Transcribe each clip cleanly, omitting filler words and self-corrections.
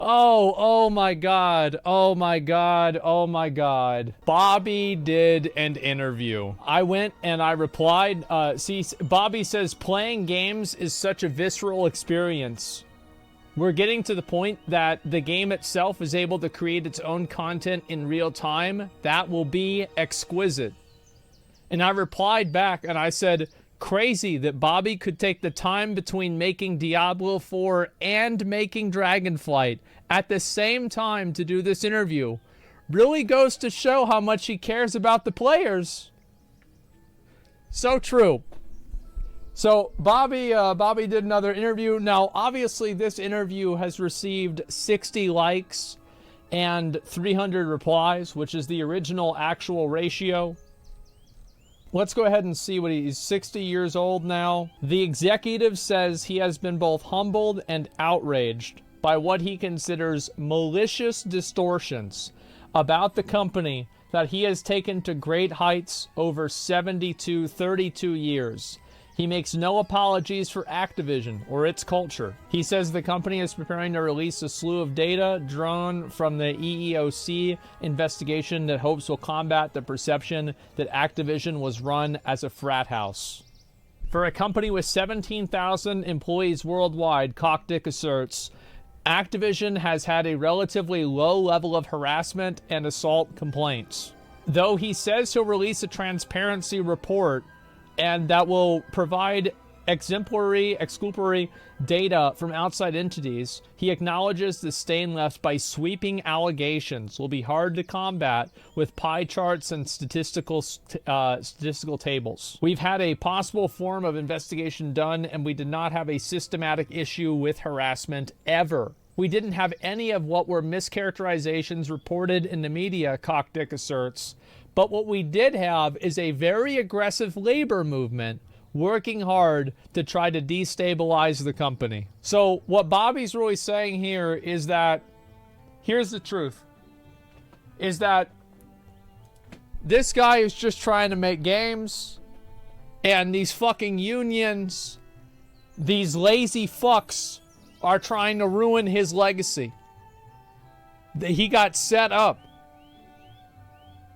Oh my God. Oh my God. Oh my God. Bobby did an interview. I went and I replied. See, Bobby says playing games is such a visceral experience. We're getting to the point that the game itself is able to create its own content in real time. That will be exquisite. And I replied back and I said, crazy that Bobby could take the time between making Diablo 4 and making Dragonflight at the same time to do this interview. Really goes to show how much he cares about the players. So true. So Bobby did another interview. Now, obviously, this interview has received 60 likes and 300 replies, which is the original actual ratio. Let's go ahead and see what he's 60 years old now. The executive says he has been both humbled and outraged by what he considers malicious distortions about the company that he has taken to great heights over 32 years. He makes no apologies for Activision or its culture. He says the company is preparing to release a slew of data drawn from the EEOC investigation that hopes will combat the perception that Activision was run as a frat house. For a company with 17,000 employees worldwide, CatDany asserts, Activision has had a relatively low level of harassment and assault complaints. Though he says he'll release a transparency report and that will provide exculpatory data from outside entities, he acknowledges the stain left by sweeping allegations will be hard to combat with pie charts and statistical tables. We've had a possible form of investigation done, and we did not have a systematic issue with harassment ever. We didn't have any of what were mischaracterizations reported in the media, CatDany asserts. But what we did have is a very aggressive labor movement working hard to try to destabilize the company. So what Bobby's really saying here is that, here's the truth, is that this guy is just trying to make games, and these fucking unions, these lazy fucks, are trying to ruin his legacy. He got set up.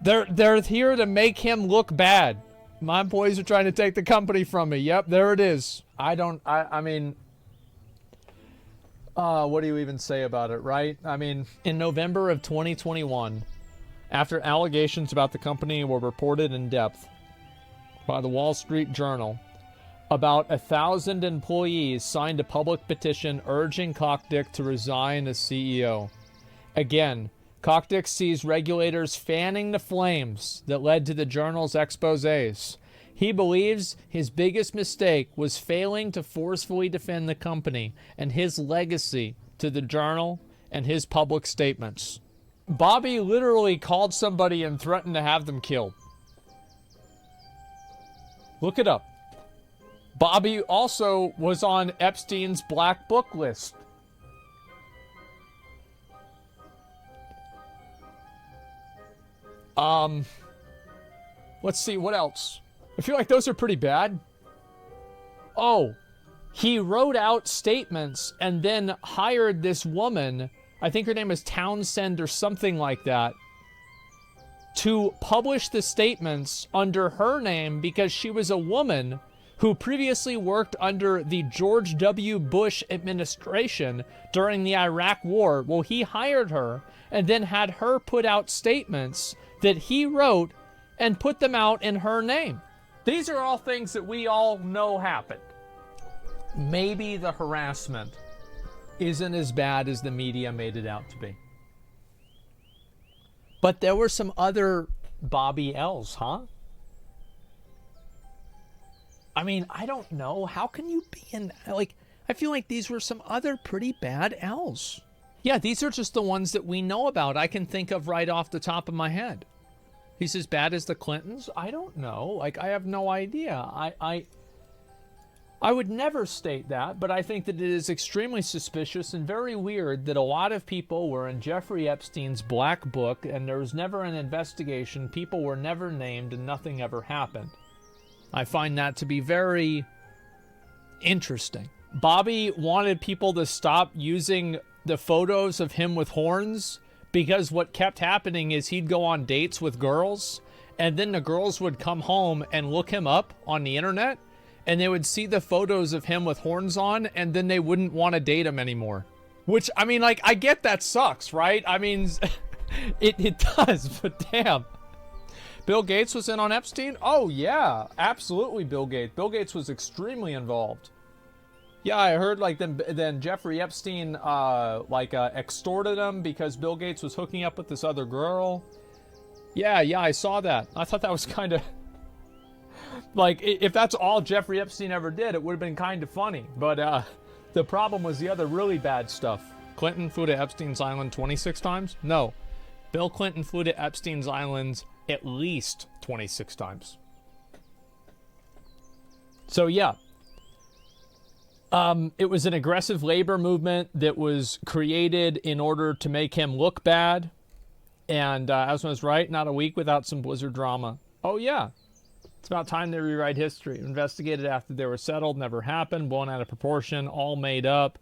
They're here to make him look bad. My employees are trying to take the company from me. Yep, there it is. I mean, what do you even say about it, right? I mean, in November of 2021, after allegations about the company were reported in depth by the Wall Street Journal, about 1,000 employees signed a public petition urging CatDany to resign as CEO. Again, CatDany sees regulators fanning the flames that led to the journal's exposés. He believes his biggest mistake was failing to forcefully defend the company and his legacy to the journal and his public statements. Bobby literally called somebody and threatened to have them killed. Look it up. Bobby also was on Epstein's black book list. Let's see, what else? I feel like those are pretty bad. Oh, he wrote out statements and then hired this woman, I think her name is Townsend or something like that, to publish the statements under her name because she was a woman who previously worked under the George W. Bush administration during the Iraq War. Well, he hired her and then had her put out statements that he wrote and put them out in her name. These are all things that we all know happened. Maybe the harassment isn't as bad as the media made it out to be. But there were some other Bobby L's, huh? I mean, I don't know. How can you be in... Like, I feel like these were some other pretty bad L's. Yeah, these are just the ones that we know about. I can think of right off the top of my head. He's as bad as the Clintons? I don't know. Like, I have no idea. I would never state that, but I think that it is extremely suspicious and very weird that a lot of people were in Jeffrey Epstein's black book and there was never an investigation, people were never named, and nothing ever happened. I find that to be very interesting. Bobby wanted people to stop using the photos of him with horns, because what kept happening is he'd go on dates with girls, and then the girls would come home and look him up on the internet, and they would see the photos of him with horns on, and then they wouldn't want to date him anymore. Which, I mean, like, I get that sucks, right? I mean, it does, but damn. Bill Gates was in on Epstein? Oh, yeah, absolutely Bill Gates. Bill Gates was extremely involved. Yeah, I heard, like, then Jeffrey Epstein, extorted him because Bill Gates was hooking up with this other girl. Yeah, I saw that. I thought that was kind of... like, if that's all Jeffrey Epstein ever did, it would have been kind of funny. But, the problem was the other really bad stuff. Clinton flew to Epstein's Island 26 times? No. Bill Clinton flew to Epstein's Island at least 26 times. So, yeah. It was an aggressive labor movement that was created in order to make him look bad. And Asmᴏngᴏ was right, not a week without some Blizzard drama. Oh, yeah. It's about time they rewrite history. Investigated after they were settled, never happened, blown out of proportion, all made up.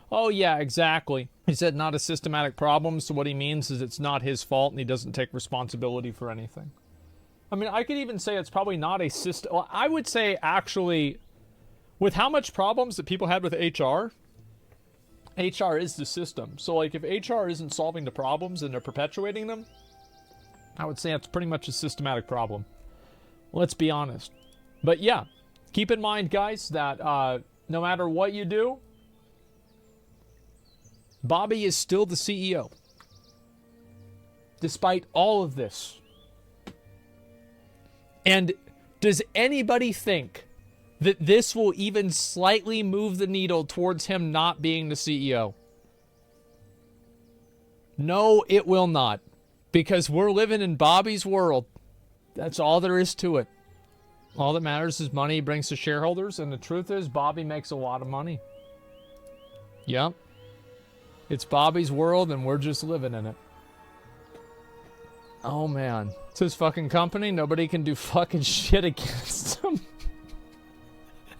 Oh, yeah, exactly. He said not a systematic problem, so what he means is it's not his fault and he doesn't take responsibility for anything. I mean, I could even say it's probably not a system. Well, I would say, actually, with how much problems that people had with HR is the system. So, like, if HR isn't solving the problems and they're perpetuating them, I would say it's pretty much a systematic problem. Let's be honest. But yeah, keep in mind, guys, that no matter what you do, Bobby is still the CEO. Despite all of this. And does anybody think that this will even slightly move the needle towards him not being the CEO? No, it will not. Because we're living in Bobby's world. That's all there is to it. All that matters is money he brings to shareholders, and the truth is Bobby makes a lot of money. Yep. It's Bobby's world, and we're just living in it. Oh, man. It's his fucking company. Nobody can do fucking shit against him.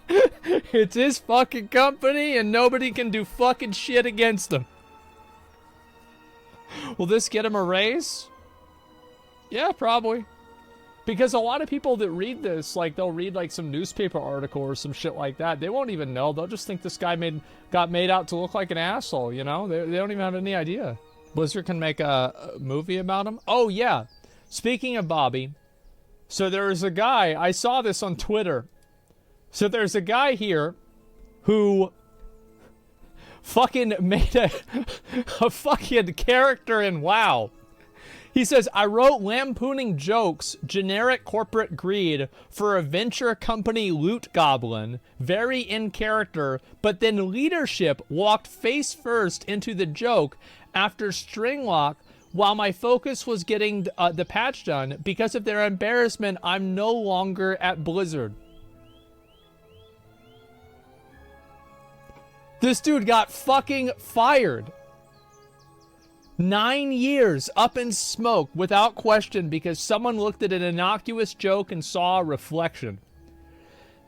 It's his fucking company, and nobody can do fucking shit against him. Will this get him a raise? Yeah, probably. Because a lot of people that read this, like, they'll read, like, some newspaper article or some shit like that. They won't even know. They'll just think this guy got made out to look like an asshole, you know? They don't even have any idea. Blizzard can make a movie about him? Oh, yeah. Speaking of Bobby, so there's a guy, I saw this on Twitter. So there's a guy here who fucking made a fucking character in WoW. He says, I wrote lampooning jokes, generic corporate greed for a venture company loot goblin, very in character, but then leadership walked face first into the joke after Stringlock while my focus was getting the patch done. Because of their embarrassment, I'm no longer at Blizzard. This dude got fucking fired. 9 years up in smoke without question because someone looked at an innocuous joke and saw a reflection.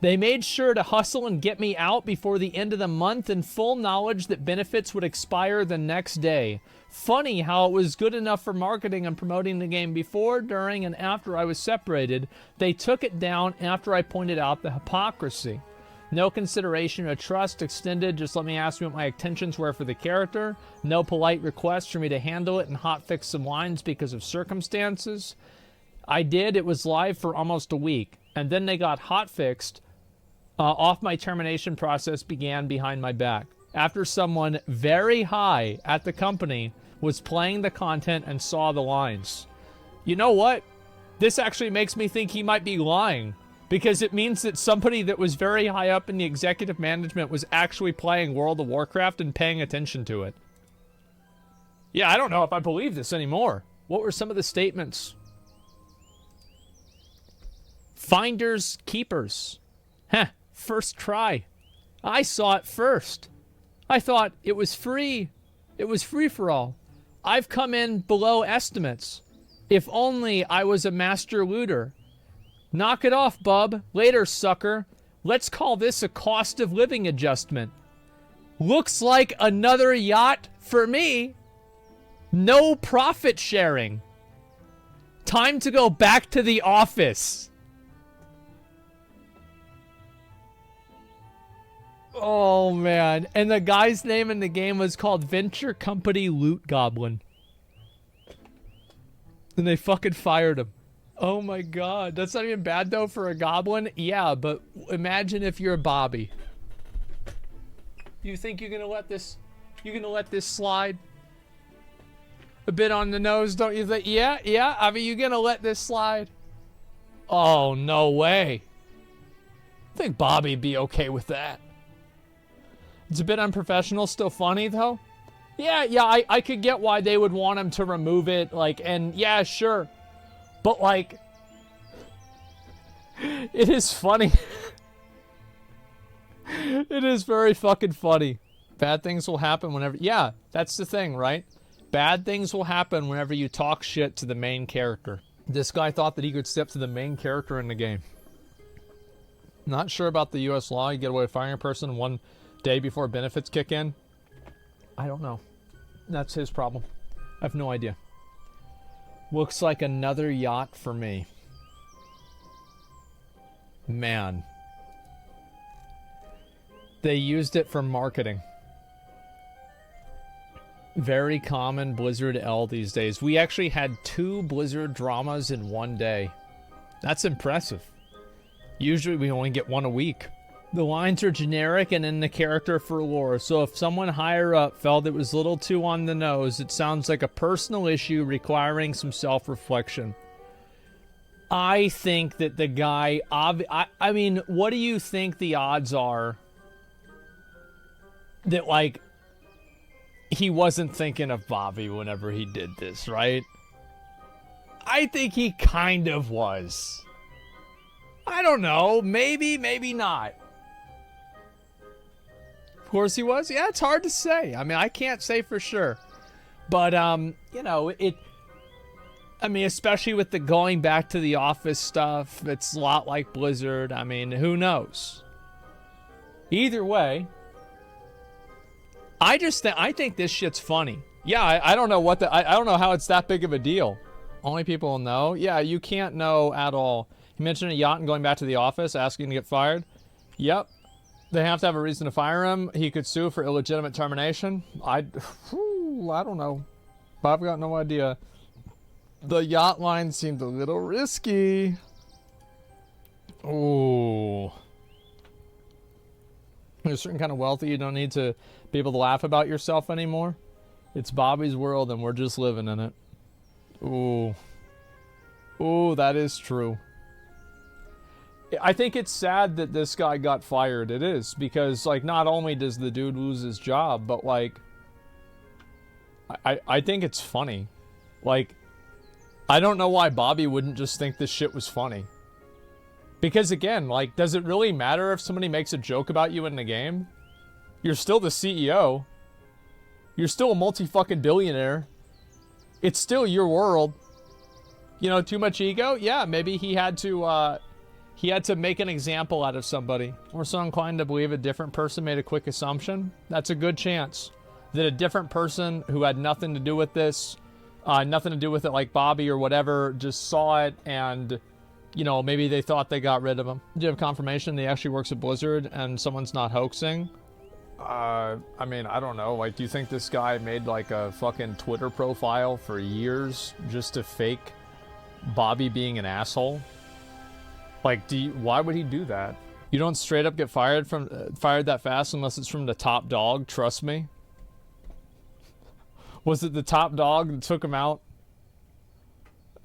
They made sure to hustle and get me out before the end of the month in full knowledge that benefits would expire the next day. Funny how it was good enough for marketing and promoting the game before, during, and after I was separated. They took it down after I pointed out the hypocrisy. No consideration or trust extended. Just let me ask me what my intentions were for the character. No polite request for me to handle it and hotfix some lines because of circumstances. I did. It was live for almost a week. And then they got hotfixed. Off my termination process began behind my back. After someone very high at the company was playing the content and saw the lines. You know what? This actually makes me think he might be lying. Because it means that somebody that was very high up in the executive management was actually playing World of Warcraft and paying attention to it. Yeah, I don't know if I believe this anymore. What were some of the statements? Finders, keepers. Heh, first try. I saw it first. I thought it was free. It was free for all. I've come in below estimates. If only I was a master looter. Knock it off, bub. Later, sucker. Let's call this a cost of living adjustment. Looks like another yacht for me. No profit sharing. Time to go back to the office. Oh, man. And the guy's name in the game was called Venture Company Loot Goblin. And they fucking fired him. Oh, my God. That's not even bad, though, for a goblin? Yeah, but imagine if you're Bobby. You think you're gonna let this... You're gonna let this slide? A bit on the nose, don't you think? Yeah. I mean, you're gonna let this slide? Oh, no way. I think Bobby'd be okay with that. It's a bit unprofessional, still funny, though. Yeah, I could get why they would want him to remove it, like, and yeah, sure. But, like, it is funny. It is very fucking funny. Bad things will happen whenever... Yeah, that's the thing, right? Bad things will happen whenever you talk shit to the main character. This guy thought that he could step to the main character in the game. Not sure about the U.S. law. You get away with firing a person one day before benefits kick in. I don't know. That's his problem. I have no idea. Looks like another yacht for me. Man. They used it for marketing. Very common Blizzard L these days. We actually had 2 Blizzard dramas in one day. That's impressive. Usually we only get 1 a week. The lines are generic and in the character for lore, so if someone higher up felt it was a little too on the nose, it sounds like a personal issue requiring some self-reflection. I think that the guy... I mean, what do you think the odds are that, like, he wasn't thinking of Bobby whenever he did this, right? I think he kind of was. I don't know. Maybe, maybe not. Of course he was. Yeah, it's hard to say. I mean, I can't say for sure. But, you know, I mean, especially with the going back to the office stuff, it's a lot like Blizzard. I mean, who knows? Either way, I think this shit's funny. Yeah, I don't know I don't know how it's that big of a deal. Only people will know. Yeah, you can't know at all. You mentioned a yacht and going back to the office, asking to get fired. Yep. They have to have a reason to fire him. He could sue for illegitimate termination. I don't know. I've got no idea. The yacht line seemed a little risky. Ooh. There's a certain kind of wealthy you don't need to be able to laugh about yourself anymore. It's Bobby's world and we're just living in it. Ooh. Ooh, that is true. I think it's sad that this guy got fired. It is, because, like, not only does the dude lose his job, but, like, I think it's funny. Like, I don't know why Bobby wouldn't just think this shit was funny. Because, again, like, does it really matter if somebody makes a joke about you in the game? You're still the CEO. You're still a multi-fucking billionaire. It's still your world. You know, too much ego? Yeah, maybe he had to make an example out of somebody. We're so inclined to believe a different person made a quick assumption. That's a good chance that a different person who had nothing to do with this, nothing to do with it like Bobby or whatever, just saw it and, you know, maybe they thought they got rid of him. Do you have confirmation that he actually works at Blizzard and someone's not hoaxing? I mean, I don't know. Like, do you think this guy made, like, a fucking Twitter profile for years just to fake Bobby being an asshole? Like, why would he do that? You don't straight up get fired that fast unless it's from the top dog, trust me. Was it the top dog that took him out?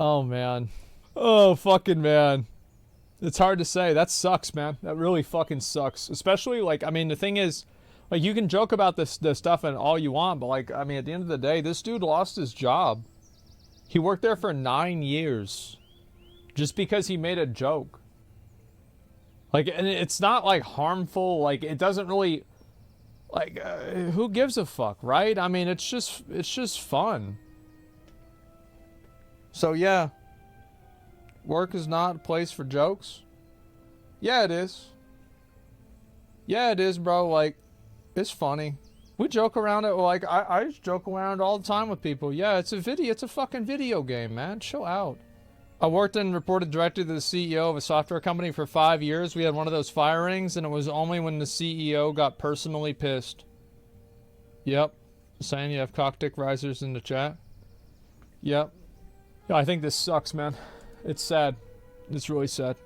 Oh, man. Oh, fucking man. It's hard to say. That sucks, man. That really fucking sucks. Especially, like, I mean, the thing is, like, you can joke about this stuff and all you want, but, like, I mean, at the end of the day, this dude lost his job. He worked there for 9 years. Just because he made a joke. Like, and it's not, like, harmful. Like, it doesn't really... Like, who gives a fuck, right? I mean, it's just fun. So, yeah. Work is not a place for jokes. Yeah, it is. Yeah, it is, bro. Like, It's funny. We joke around it, like, I just joke around all the time with people. Yeah, it's a fucking video game, man. Chill out. I worked and reported directly to the CEO of a software company for 5 years. We had one of those firings, and it was only when the CEO got personally pissed. Yep. Saying you have cock dick risers in the chat. Yep. Yeah, I think this sucks, man. It's sad. It's really sad.